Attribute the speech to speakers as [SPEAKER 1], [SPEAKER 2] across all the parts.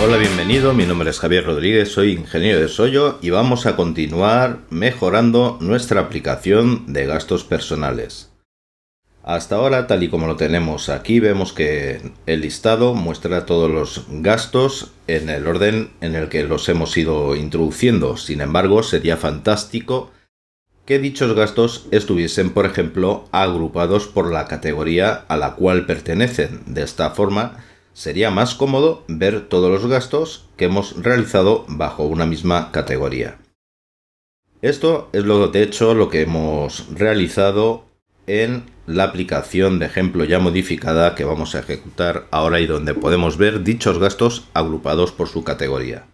[SPEAKER 1] Hola, bienvenido, mi nombre es Javier Rodríguez, soy ingeniero de Soyo y vamos a continuar mejorando nuestra aplicación de gastos personales. Hasta ahora, tal y como lo tenemos aquí, vemos que el listado muestra todos los gastos en el orden en el que los hemos ido introduciendo. Sin embargo, sería fantástico que dichos gastos estuviesen, por ejemplo, agrupados por la categoría a la cual pertenecen. De esta forma, sería más cómodo ver todos los gastos que hemos realizado bajo una misma categoría. Esto es de hecho lo que hemos realizado en la aplicación de ejemplo ya modificada que vamos a ejecutar ahora y donde podemos ver dichos gastos agrupados por su categoría.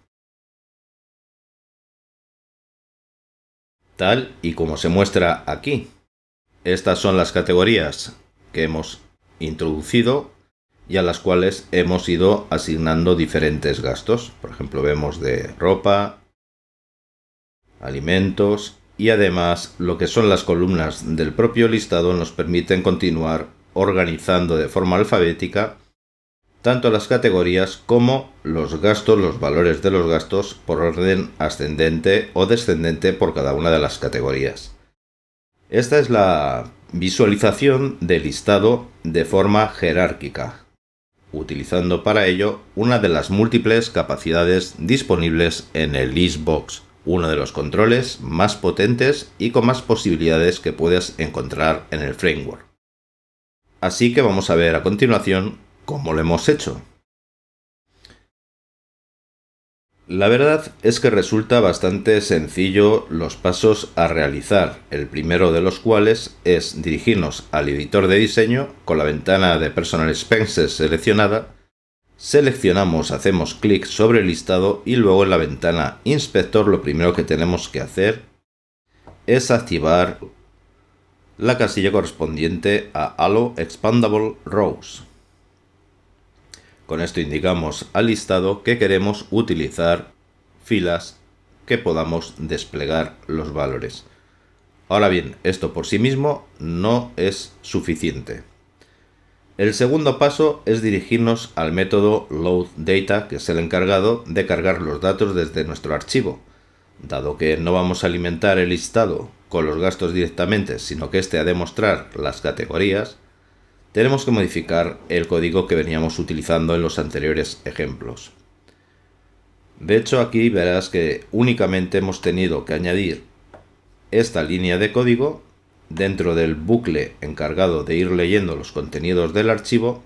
[SPEAKER 1] Tal y como se muestra aquí. Estas son las categorías que hemos introducido y a las cuales hemos ido asignando diferentes gastos. Por ejemplo, vemos de ropa, alimentos y además lo que son las columnas del propio listado nos permiten continuar organizando de forma alfabética tanto las categorías como los gastos, los valores de los gastos por orden ascendente o descendente por cada una de las categorías. Esta es la visualización del listado de forma jerárquica, utilizando para ello una de las múltiples capacidades disponibles en el Listbox, uno de los controles más potentes y con más posibilidades que puedes encontrar en el framework. Así que vamos a ver a continuación cómo lo hemos hecho. La verdad es que resulta bastante sencillo los pasos a realizar, el primero de los cuales es dirigirnos al editor de diseño con la ventana de Personal Expenses seleccionada, seleccionamos, hacemos clic sobre el listado y luego en la ventana Inspector lo primero que tenemos que hacer es activar la casilla correspondiente a Allow Expandable Rows. Con esto indicamos al listado que queremos utilizar filas que podamos desplegar los valores. Ahora bien, esto por sí mismo no es suficiente. El segundo paso es dirigirnos al método LoadData, que es el encargado de cargar los datos desde nuestro archivo. Dado que no vamos a alimentar el listado con los gastos directamente, sino que este ha de mostrar las categorías, tenemos que modificar el código que veníamos utilizando en los anteriores ejemplos. De hecho, aquí verás que únicamente hemos tenido que añadir esta línea de código dentro del bucle encargado de ir leyendo los contenidos del archivo,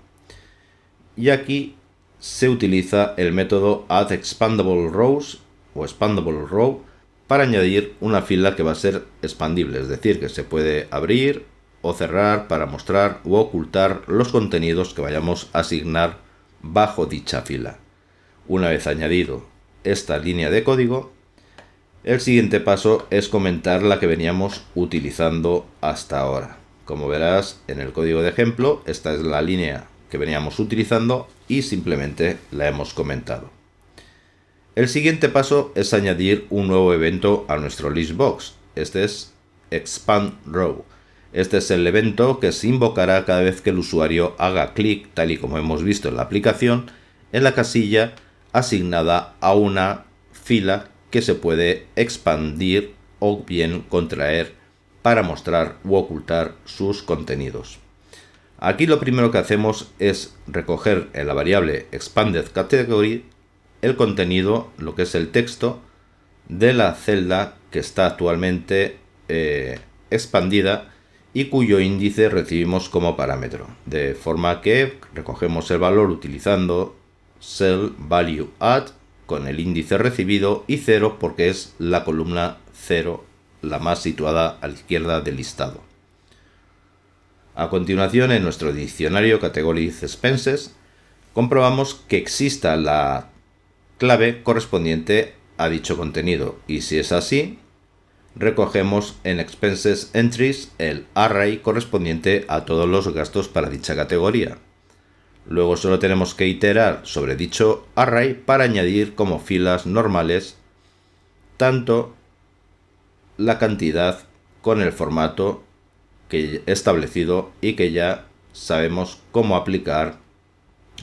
[SPEAKER 1] y aquí se utiliza el método addExpandableRows o expandableRow para añadir una fila que va a ser expandible, es decir, que se puede abrir o cerrar para mostrar u ocultar los contenidos que vayamos a asignar bajo dicha fila. Una vez añadido esta línea de código, el siguiente paso es comentar la que veníamos utilizando hasta ahora. Como verás en el código de ejemplo, esta es la línea que veníamos utilizando y simplemente la hemos comentado. El siguiente paso es añadir un nuevo evento a nuestro listbox. Este es expandRow. Este es el evento que se invocará cada vez que el usuario haga clic, tal y como hemos visto en la aplicación, en la casilla asignada a una fila que se puede expandir o bien contraer para mostrar u ocultar sus contenidos. Aquí lo primero que hacemos es recoger en la variable expandedCategory el contenido, lo que es el texto de la celda que está actualmente expandida y cuyo índice recibimos como parámetro, de forma que recogemos el valor utilizando cell value add con el índice recibido y 0 porque es la columna 0, la más situada a la izquierda del listado. A continuación, en nuestro diccionario Categories Expenses, comprobamos que exista la clave correspondiente a dicho contenido y si es así, recogemos en Expenses Entries el array correspondiente a todos los gastos para dicha categoría. Luego solo tenemos que iterar sobre dicho array para añadir como filas normales tanto la cantidad con el formato que he establecido y que ya sabemos cómo aplicar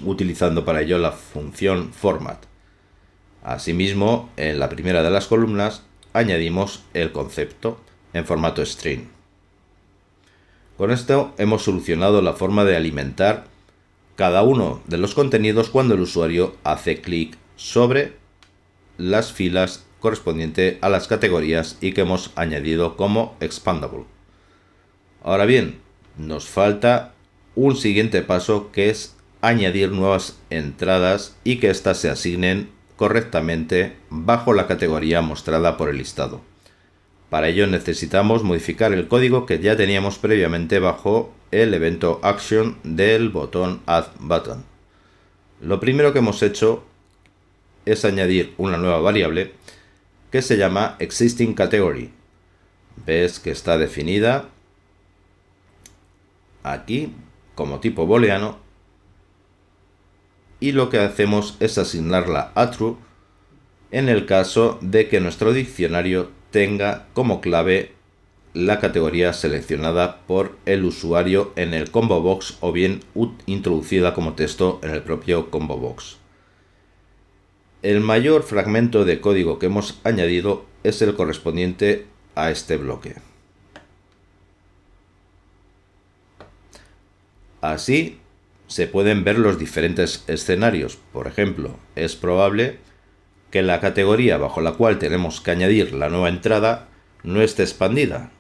[SPEAKER 1] utilizando para ello la función format. Asimismo, en la primera de las columnas añadimos el concepto en formato string. Con esto hemos solucionado la forma de alimentar cada uno de los contenidos cuando el usuario hace clic sobre las filas correspondientes a las categorías y que hemos añadido como expandable. Ahora bien, nos falta un siguiente paso, que es añadir nuevas entradas y que éstas se asignen correctamente bajo la categoría mostrada por el listado. Para ello necesitamos modificar el código que ya teníamos previamente bajo el evento action del botón add button. Lo primero que hemos hecho es añadir una nueva variable que se llama existing category. Ves que está definida aquí como tipo booleano, y lo que hacemos es asignarla a true en el caso de que nuestro diccionario tenga como clave la categoría seleccionada por el usuario en el combo box o bien introducida como texto en el propio combo box. El mayor fragmento de código que hemos añadido es el correspondiente a este bloque. Así se pueden ver los diferentes escenarios. Por ejemplo, es probable que la categoría bajo la cual tenemos que añadir la nueva entrada no esté expandida,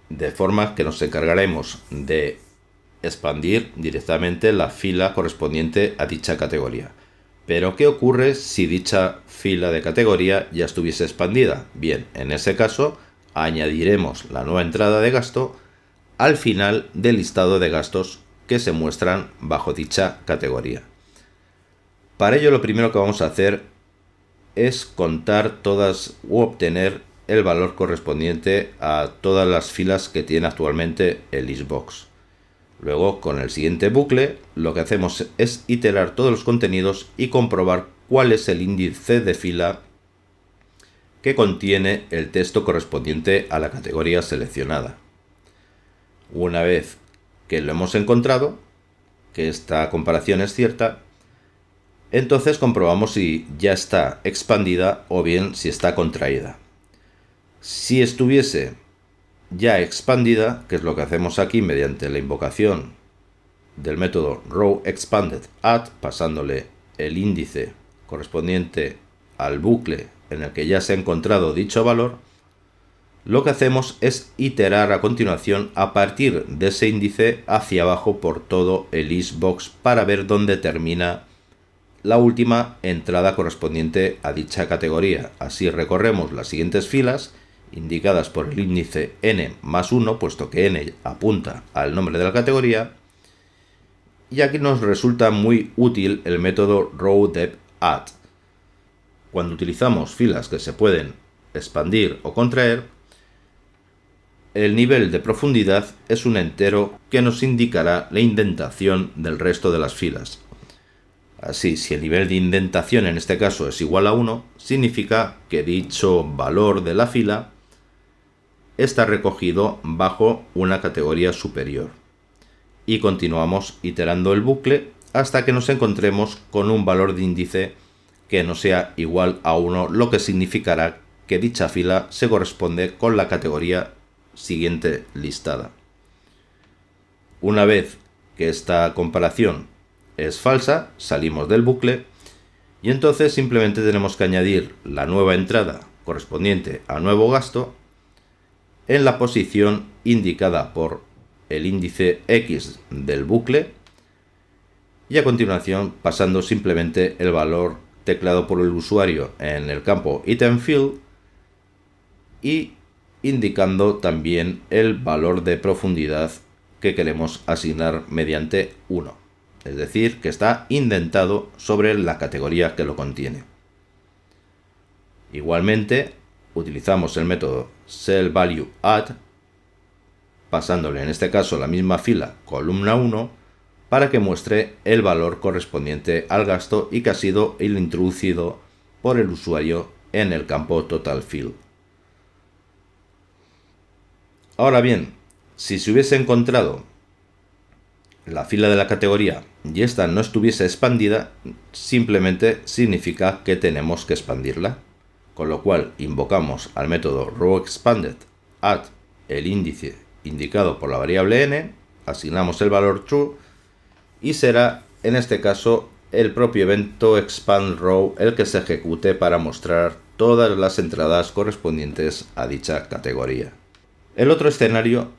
[SPEAKER 1] de forma que nos encargaremos de expandir directamente la fila correspondiente a dicha categoría. Pero ¿qué ocurre si dicha fila de categoría ya estuviese expandida? Bien, en ese caso añadiremos la nueva entrada de gasto al final del listado de gastos que se muestran bajo dicha categoría. Para ello, lo primero que vamos a hacer es contar todas u obtener el valor correspondiente a todas las filas que tiene actualmente el listbox. Luego, con el siguiente bucle, lo que hacemos es iterar todos los contenidos y comprobar cuál es el índice de fila que contiene el texto correspondiente a la categoría seleccionada. Una vez que lo hemos encontrado, que esta comparación es cierta, entonces comprobamos si ya está expandida o bien si está contraída. Si estuviese ya expandida, que es lo que hacemos aquí mediante la invocación del método rowExpandedAdd, pasándole el índice correspondiente al bucle en el que ya se ha encontrado dicho valor, lo que hacemos es iterar a continuación a partir de ese índice hacia abajo por todo el listbox para ver dónde termina la última entrada correspondiente a dicha categoría. Así recorremos las siguientes filas indicadas por el índice n+1, puesto que n apunta al nombre de la categoría, y aquí nos resulta muy útil el método rowDepAdd. Cuando utilizamos filas que se pueden expandir o contraer, el nivel de profundidad es un entero que nos indicará la indentación del resto de las filas. Así, si el nivel de indentación en este caso es igual a 1, significa que dicho valor de la fila está recogido bajo una categoría superior. Y continuamos iterando el bucle hasta que nos encontremos con un valor de índice que no sea igual a 1, lo que significará que dicha fila se corresponde con la categoría siguiente listada. Una vez que esta comparación es falsa, salimos del bucle y entonces simplemente tenemos que añadir la nueva entrada correspondiente a nuevo gasto en la posición indicada por el índice X del bucle y a continuación pasando simplemente el valor teclado por el usuario en el campo item field y indicando también el valor de profundidad que queremos asignar mediante 1, es decir, que está indentado sobre la categoría que lo contiene. Igualmente, utilizamos el método setValueAdd, pasándole en este caso la misma fila columna 1 para que muestre el valor correspondiente al gasto y que ha sido introducido por el usuario en el campo total field. Ahora bien, si se hubiese encontrado la fila de la categoría y esta no estuviese expandida, simplemente significa que tenemos que expandirla. Con lo cual invocamos al método rowExpanded at el índice indicado por la variable n, asignamos el valor true y será en este caso el propio evento expandRow el que se ejecute para mostrar todas las entradas correspondientes a dicha categoría. El otro escenario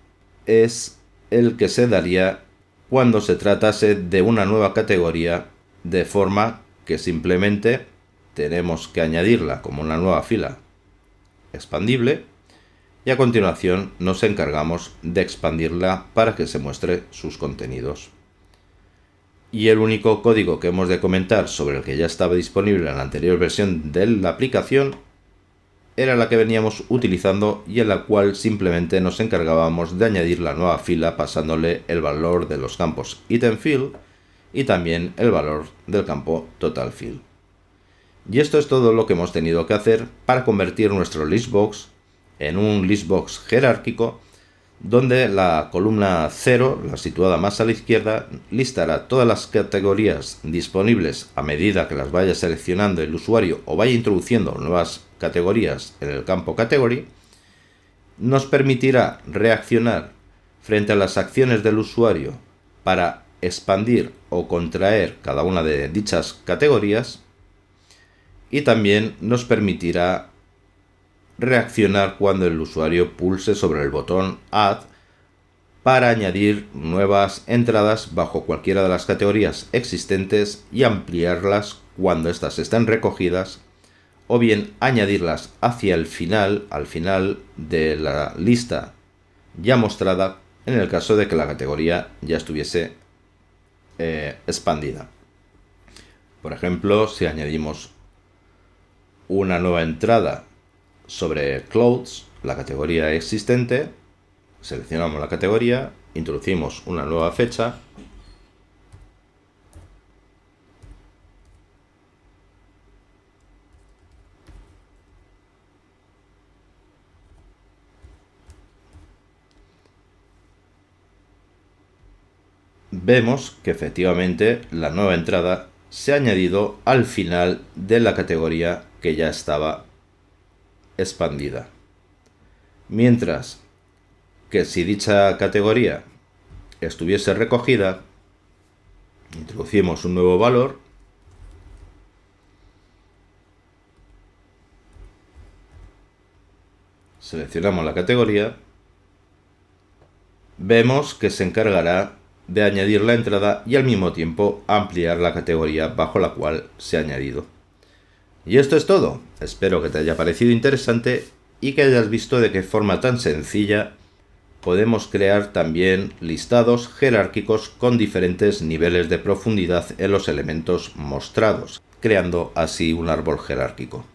[SPEAKER 1] es el que se daría cuando se tratase de una nueva categoría, de forma que simplemente tenemos que añadirla como una nueva fila expandible y a continuación nos encargamos de expandirla para que se muestre sus contenidos. Y el único código que hemos de comentar sobre el que ya estaba disponible en la anterior versión de la aplicación era la que veníamos utilizando y en la cual simplemente nos encargábamos de añadir la nueva fila pasándole el valor de los campos itemField y también el valor del campo totalField. Y esto es todo lo que hemos tenido que hacer para convertir nuestro listbox en un listbox jerárquico donde la columna 0, la situada más a la izquierda, listará todas las categorías disponibles a medida que las vaya seleccionando el usuario o vaya introduciendo nuevas categorías en el campo category. Nos permitirá reaccionar frente a las acciones del usuario para expandir o contraer cada una de dichas categorías y también nos permitirá reaccionar cuando el usuario pulse sobre el botón Add para añadir nuevas entradas bajo cualquiera de las categorías existentes y ampliarlas cuando éstas estén recogidas, o bien añadirlas hacia el final, al final de la lista ya mostrada, en el caso de que la categoría ya estuviese expandida. Por ejemplo, si añadimos una nueva entrada sobre Clothes, la categoría existente, seleccionamos la categoría, introducimos una nueva fecha vemos que efectivamente la nueva entrada se ha añadido al final de la categoría que ya estaba expandida. Mientras que si dicha categoría estuviese recogida, introducimos un nuevo valor seleccionamos la categoría, vemos que se encargará de añadir la entrada y al mismo tiempo ampliar la categoría bajo la cual se ha añadido. Y esto es todo. Espero que te haya parecido interesante y que hayas visto de qué forma tan sencilla podemos crear también listados jerárquicos con diferentes niveles de profundidad en los elementos mostrados, creando así un árbol jerárquico.